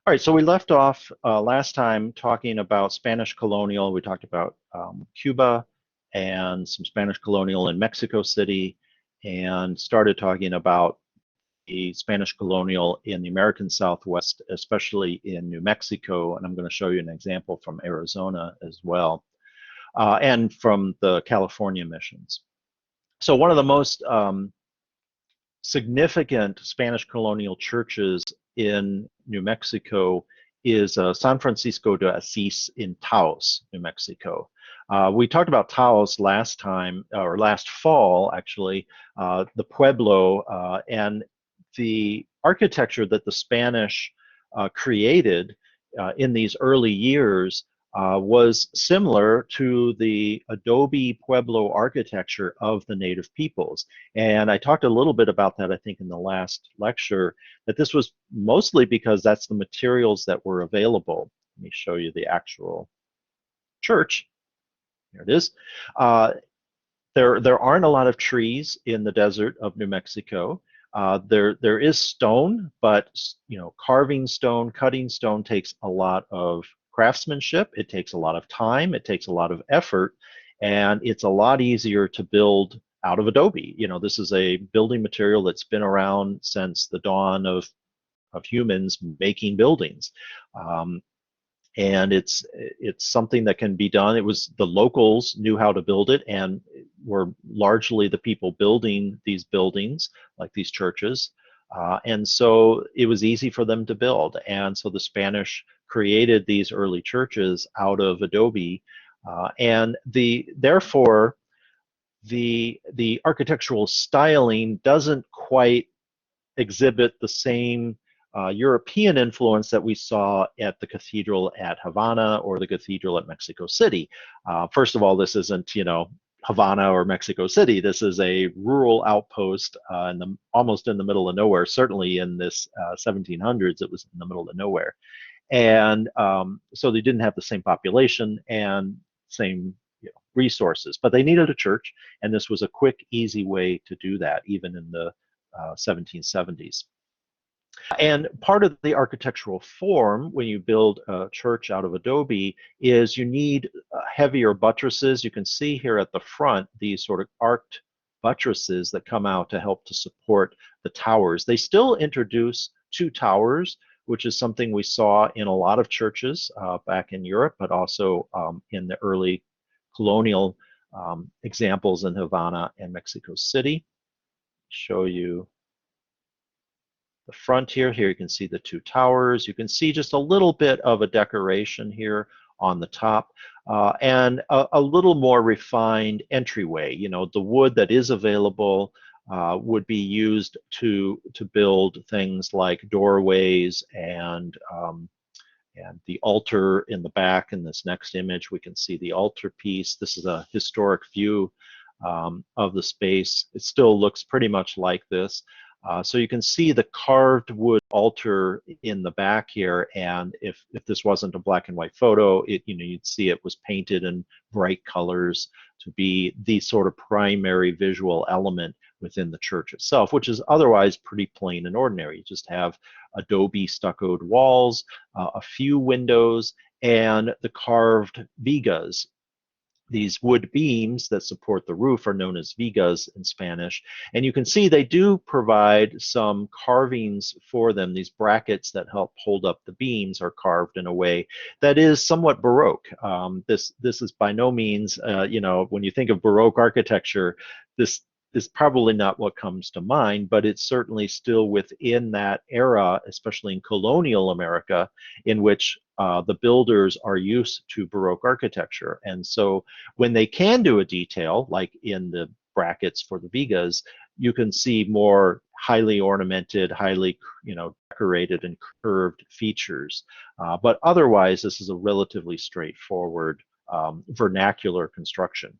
All right, so we left off last time talking about Spanish colonial. We talked about Cuba and some Spanish colonial in Mexico City, and started talking about the Spanish colonial in the American Southwest, especially in New Mexico. And I'm going to show you an example from Arizona as well, and from the California missions. So one of the most significant Spanish colonial churches in New Mexico is San Francisco de Assis in Taos, New Mexico. We talked about Taos last time, or last fall, actually, the Pueblo, and the architecture that the Spanish created in these early years was similar to the adobe Pueblo architecture of the native peoples. And I talked a little bit about that, I think, in the last lecture, that this was mostly because that's the materials that were available. Let me show you the actual church. Here it is. There aren't a lot of trees in the desert of New Mexico. There is stone, but carving stone, cutting stone takes a lot of craftsmanship. It takes a lot of time. It takes a lot of effort, and it's a lot easier to build out of adobe. This is a building material that's been around since the dawn of humans making buildings. And it's something that can be done. It was the locals knew how to build it and were largely the people building these buildings, like these churches. And so it was easy for them to build. And so the Spanish created these early churches out of adobe. And therefore, the architectural styling doesn't quite exhibit the same European influence that we saw at the cathedral at Havana or the cathedral at Mexico City. First of all, this isn't, Havana or Mexico City. This is a rural outpost almost in the middle of nowhere. Certainly in this 1700s, it was in the middle of nowhere. And so they didn't have the same population and same resources, but they needed a church, and this was a quick, easy way to do that, even in the 1770s. And part of the architectural form when you build a church out of adobe is you need heavier buttresses. You can see here at the front these sort of arced buttresses that come out to help to support the towers. They still introduce two towers, which is something we saw in a lot of churches back in Europe, but also in the early colonial examples in Havana and Mexico City. Show you the front here. Here you can see the two towers. You can see just a little bit of a decoration here on the top, and a little more refined entryway. The wood that is available would be used to build things like doorways and the altar in the back. In this next image, we can see the altar piece. This is a historic view of the space. It still looks pretty much like this. So you can see the carved wood altar in the back here, and if this wasn't a black and white photo, you'd see it was painted in bright colors to be the sort of primary visual element within the church itself, which is otherwise pretty plain and ordinary. You just have adobe stuccoed walls, a few windows, and the carved vigas. These wood beams that support the roof are known as vigas in Spanish. And you can see they do provide some carvings for them. These brackets that help hold up the beams are carved in a way that is somewhat Baroque. This is by no means, when you think of Baroque architecture, this is probably not what comes to mind, but it's certainly still within that era, especially in colonial America, in which the builders are used to Baroque architecture. And so when they can do a detail, like in the brackets for the vigas, you can see more highly ornamented, highly decorated and curved features. But otherwise, this is a relatively straightforward vernacular construction.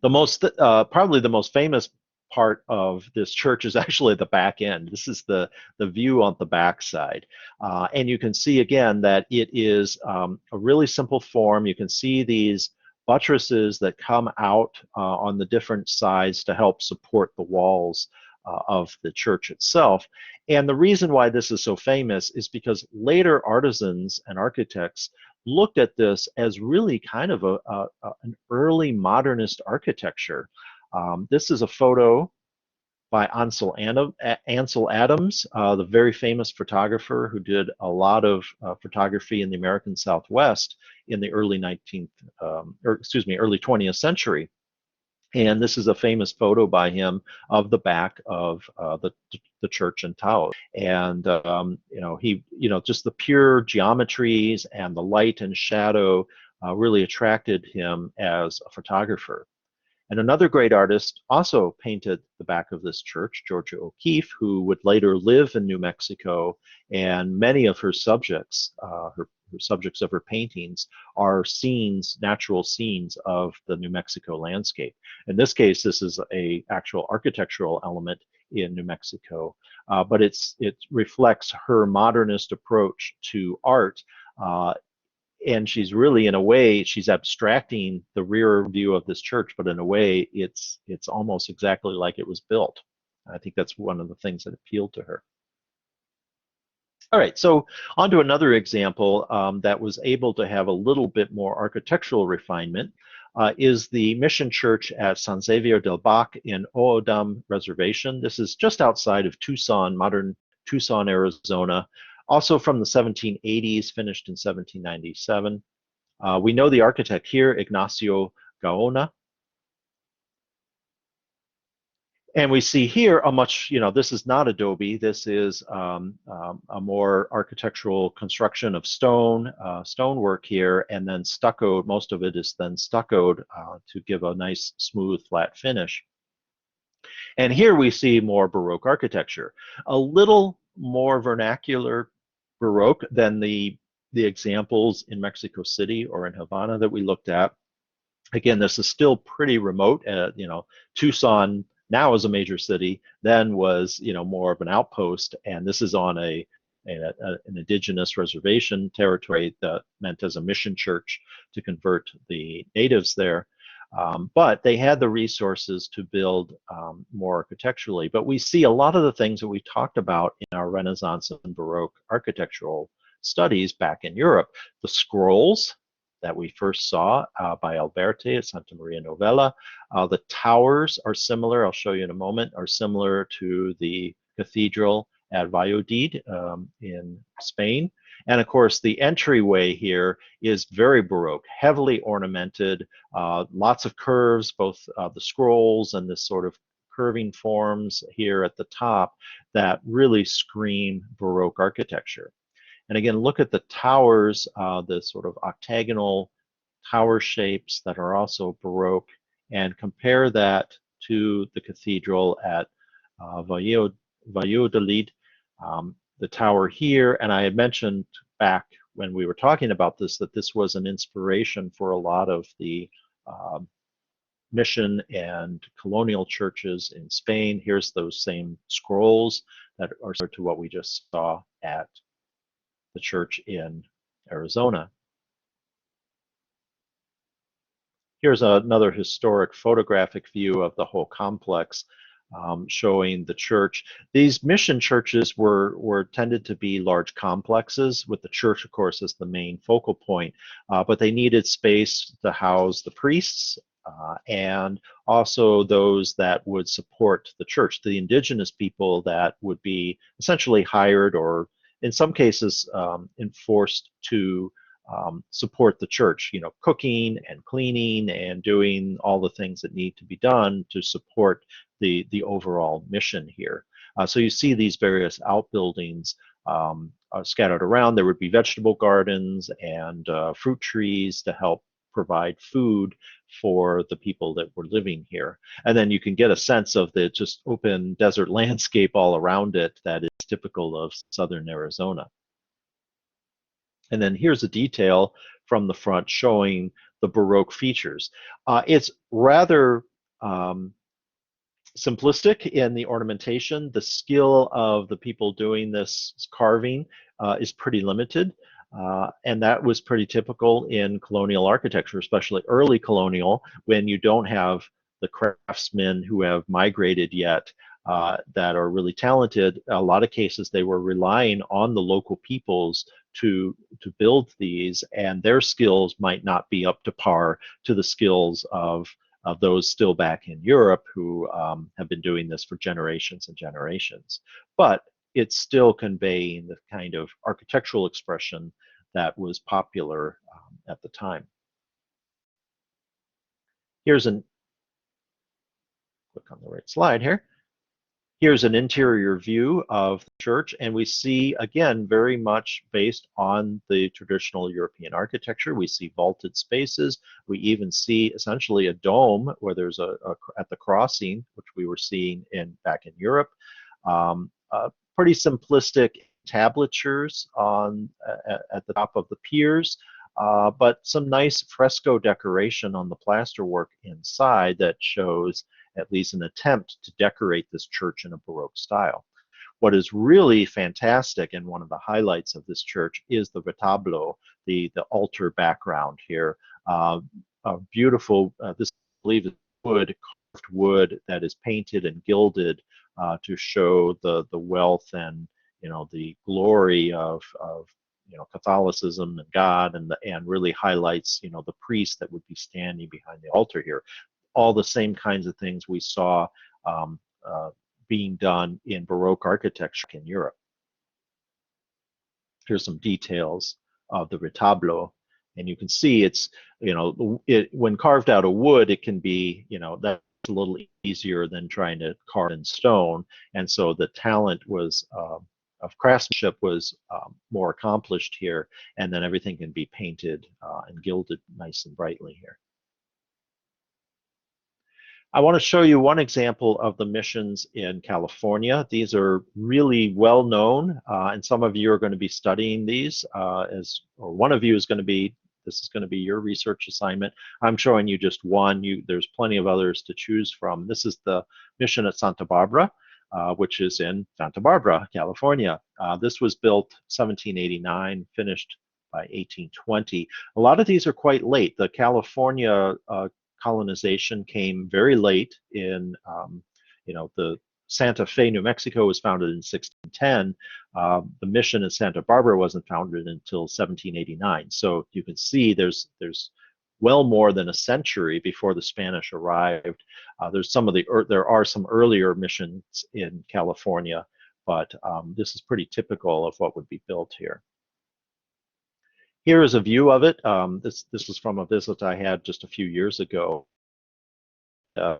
Probably the most famous part of this church is actually the back end. This is the view on the back side. And you can see again that it is a really simple form. You can see these buttresses that come out on the different sides to help support the walls of the church itself. And the reason why this is so famous is because later artisans and architects looked at this as really kind of an early modernist architecture. This is a photo by Ansel Adams, the very famous photographer who did a lot of photography in the American Southwest in the early 20th century. And this is a famous photo by him of the back of the church in Taos. And just the pure geometries and the light and shadow really attracted him as a photographer. And another great artist also painted the back of this church, Georgia O'Keeffe, who would later live in New Mexico, and many of her subjects, her subjects of her paintings, are scenes, natural scenes of the New Mexico landscape. In this case, this is a actual architectural element in New Mexico, but it reflects her modernist approach to art. And she's really, in a way, she's abstracting the rear view of this church, but in a way, it's almost exactly like it was built. I think that's one of the things that appealed to her. All right, so on to another example that was able to have a little bit more architectural refinement is the mission church at Sanzevio de Bach in O'odham Reservation. This is just outside of Tucson, modern Tucson, Arizona. Also from the 1780s, finished in 1797. We know the architect here, Ignacio Gaona. And we see here a much, this is not adobe, this is a more architectural construction of stonework here, and then stuccoed, most of it is then stuccoed to give a nice, smooth, flat finish. And here we see more Baroque architecture, a little more vernacular Baroque than the examples in Mexico City or in Havana that we looked at. Again, this is still pretty remote. Tucson now is a major city, then was more of an outpost, and this is on an indigenous reservation territory that meant as a mission church to convert the natives there. But they had the resources to build more architecturally. But we see a lot of the things that we talked about in our Renaissance and Baroque architectural studies back in Europe. The scrolls that we first saw by Alberti at Santa Maria Novella. The towers are similar, I'll show you in a moment, are similar to the cathedral at Valladolid in Spain. And of course, the entryway here is very Baroque, heavily ornamented, lots of curves, both the scrolls and this sort of curving forms here at the top that really scream Baroque architecture. And again, look at the towers, the sort of octagonal tower shapes that are also Baroque, and compare that to the cathedral at Valladolid, the tower here. And I had mentioned back when we were talking about this that this was an inspiration for a lot of the mission and colonial churches in Spain. Here's those same scrolls that are similar to what we just saw at the church in Arizona. Here's another historic photographic view of the whole complex, showing the church. These mission churches were tended to be large complexes, with the church, of course, as the main focal point, but they needed space to house the priests and also those that would support the church, the indigenous people that would be essentially hired or in some cases enforced to support the church, cooking and cleaning and doing all the things that need to be done to support the overall mission here. So you see these various outbuildings scattered around. There would be vegetable gardens and fruit trees to help provide food for the people that were living here. And then you can get a sense of the just open desert landscape all around it that is typical of southern Arizona. And then here's a detail from the front showing the Baroque features. It's rather simplistic in the ornamentation. The skill of the people doing this carving is pretty limited. And that was pretty typical in colonial architecture, especially early colonial, when you don't have the craftsmen who have migrated yet that are really talented. A lot of cases they were relying on the local peoples to build these, and their skills might not be up to par to the skills of those still back in Europe who have been doing this for generations and generations. But it's still conveying the kind of architectural expression that was popular at the time. Here's an, click on the right slide here. Here's an interior view of the church, and we see, again, very much based on the traditional European architecture. We see vaulted spaces. We even see essentially a dome where there's at the crossing, which we were seeing back in Europe. Pretty simplistic tablatures at the top of the piers, but some nice fresco decoration on the plasterwork inside that shows at least an attempt to decorate this church in a Baroque style. What is really fantastic and one of the highlights of this church is the retablo, the altar background here. A beautiful, this I believe is wood, carved wood that is painted and gilded to show the wealth and the glory of Catholicism and God, and really highlights the priest that would be standing behind the altar here. All the same kinds of things we saw being done in Baroque architecture in Europe. Here's some details of the retablo, and you can see it's when carved out of wood, it can be that's a little easier than trying to carve in stone, and so the talent was of craftsmanship was more accomplished here, and then everything can be painted and gilded nice and brightly here. I want to show you one example of the missions in California. These are really well known, and some of you are going to be studying these or one of you is going to be, this is going to be your research assignment. I'm showing you just one. There's plenty of others to choose from. This is the mission at Santa Barbara, which is in Santa Barbara, California. This was built 1789, finished by 1820. A lot of these are quite late. The California colonization came very late in, the Santa Fe, New Mexico was founded in 1610. The mission in Santa Barbara wasn't founded until 1789. So you can see there's well more than a century before the Spanish arrived. There are some earlier missions in California, but this is pretty typical of what would be built here. Here is a view of it. This was from a visit I had just a few years ago.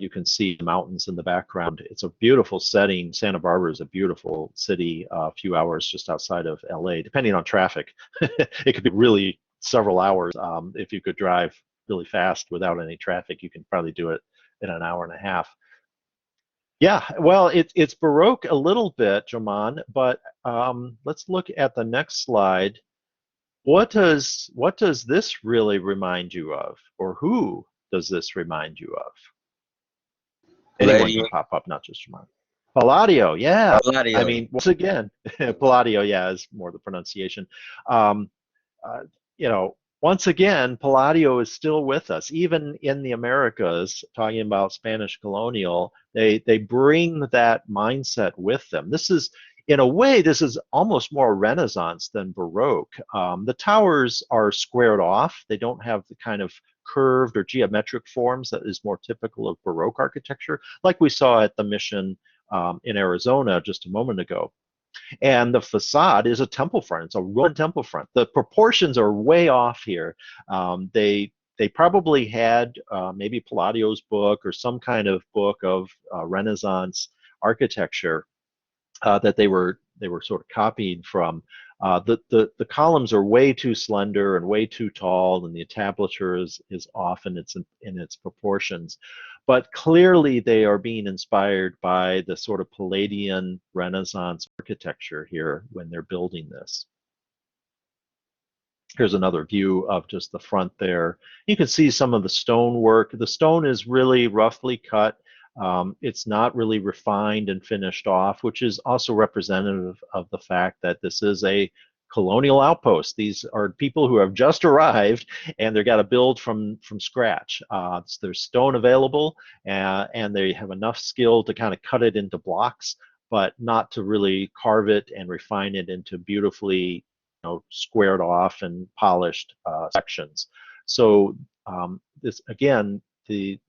You can see the mountains in the background. It's a beautiful setting. Santa Barbara is a beautiful city, a few hours just outside of LA, depending on traffic. It could be really several hours. If you could drive really fast without any traffic, you can probably do it in an hour and a half. Yeah, well, it's Baroque a little bit, Joman, but let's look at the next slide. What does this really remind you of, or who does this remind you of? Anyone can pop up, not just Joman. Palladio, yeah. Palladio. I mean, once again, Palladio, yeah, is more the pronunciation. Once again, Palladio is still with us, even in the Americas. Talking about Spanish colonial, they bring that mindset with them. This is, in a way, this is almost more Renaissance than Baroque. The towers are squared off. They don't have the kind of curved or geometric forms that is more typical of Baroque architecture, like we saw at the mission in Arizona just a moment ago. And the facade is a temple front. It's a Roman temple front. The proportions are way off here. They probably had maybe Palladio's book or some kind of book of Renaissance architecture that they were sort of copying from. The columns are way too slender and way too tall, and the entablature is off in its proportions. But clearly they are being inspired by the sort of Palladian Renaissance architecture here when they're building this. Here's another view of just the front there. You can see some of the stonework. The stone is really roughly cut. It's not really refined and finished off, which is also representative of the fact that this is a colonial outposts. These are people who have just arrived and they've got to build from scratch. So there's stone available, and they have enough skill to kind of cut it into blocks, but not to really carve it and refine it into beautifully, squared off and polished sections. So this again, the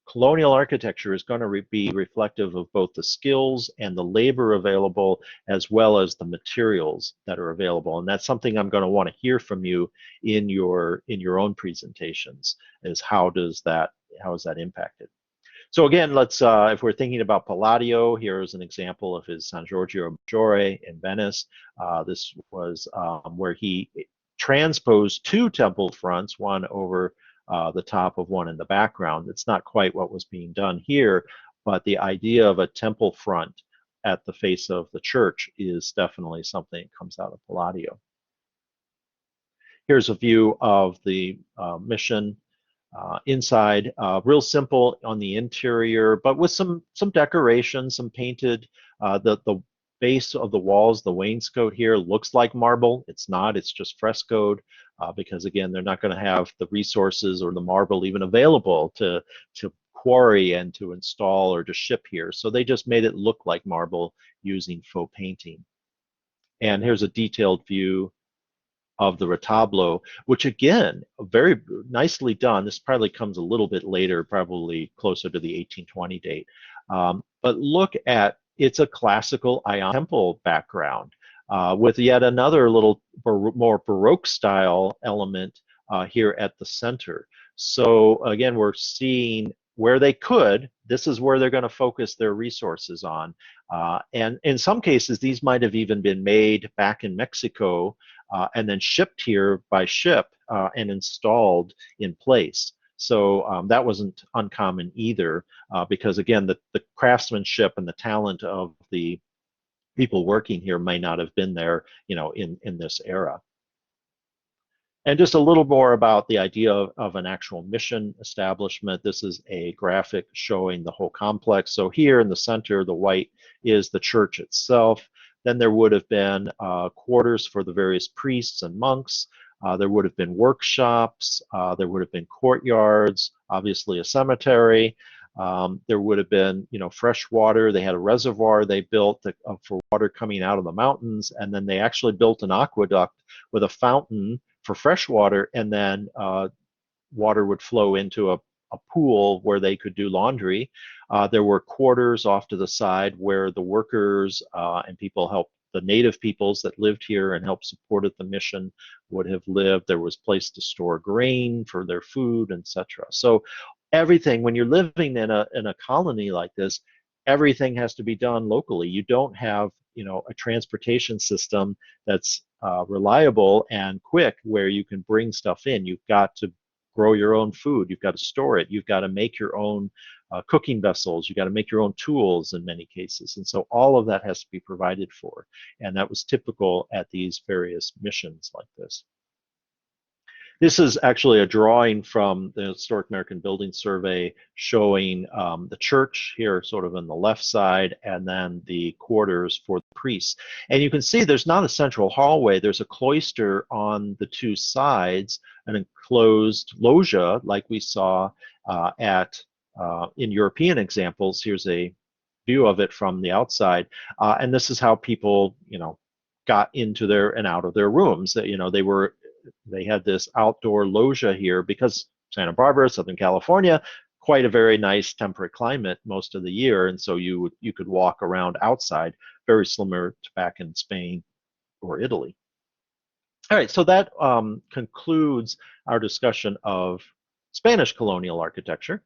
colonial architecture is going to be reflective of both the skills and the labor available, as well as the materials that are available. And that's something I'm going to want to hear from you in your own presentations, is how is that impacted? So again, let's, if we're thinking about Palladio, here's an example of his San Giorgio Maggiore in Venice. This was where he transposed two temple fronts, one over the top of one in the background. It's not quite what was being done here, but the idea of a temple front at the face of the church is definitely something that comes out of Palladio. Here's a view of the mission inside, real simple on the interior, but with some decoration, some painted. The base of the walls, the wainscot here looks like marble. It's not. It's just frescoed because again, they're not going to have the resources or the marble even available to quarry and to install or to ship here. So they just made it look like marble using faux painting. And here's a detailed view of the retablo, which again, very nicely done. This probably comes a little bit later, probably closer to the 1820 date. But look at, it's a classical Ion temple background with yet another little more Baroque style element here at the center. So again, we're seeing where they could, this is where they're going to focus their resources on. And in some cases, these might have even been made back in Mexico and then shipped here by ship and installed in place. So that wasn't uncommon either, because again, the craftsmanship and the talent of the people working here may not have been there, in this era. And just a little more about the idea of an actual mission establishment. This is a graphic showing the whole complex. So here in the center, the white is the church itself. Then there would have been quarters for the various priests and monks. There would have been workshops. There would have been courtyards, obviously a cemetery. There would have been, fresh water. They had a reservoir they built for water coming out of the mountains. And then they actually built an aqueduct with a fountain for fresh water, and then water would flow into a pool where they could do laundry. There were quarters off to the side where the workers and people helped, the native peoples that lived here and helped supported the mission would have lived. There was place to store grain for their food, etc. So everything, when you're living in a colony like this, everything has to be done locally. You don't have, a transportation system that's reliable and quick where you can bring stuff in. You've got to grow your own food. You've got to store it. You've got to make your own cooking vessels. You've got to make your own tools in many cases. And so all of that has to be provided for. And that was typical at these various missions like this. This is actually a drawing from the Historic American Building Survey showing the church here sort of on the left side, and then the quarters for the priests. And you can see there's not a central hallway. There's a cloister on the two sides, an enclosed loggia like we saw in European examples. Here's a view of it from the outside. And this is how people, got into their and out of their rooms. They had this outdoor loggia here because Santa Barbara, Southern California, quite a very nice temperate climate most of the year, and so you could walk around outside, very similar to back in Spain or Italy. All right, so that concludes our discussion of Spanish colonial architecture.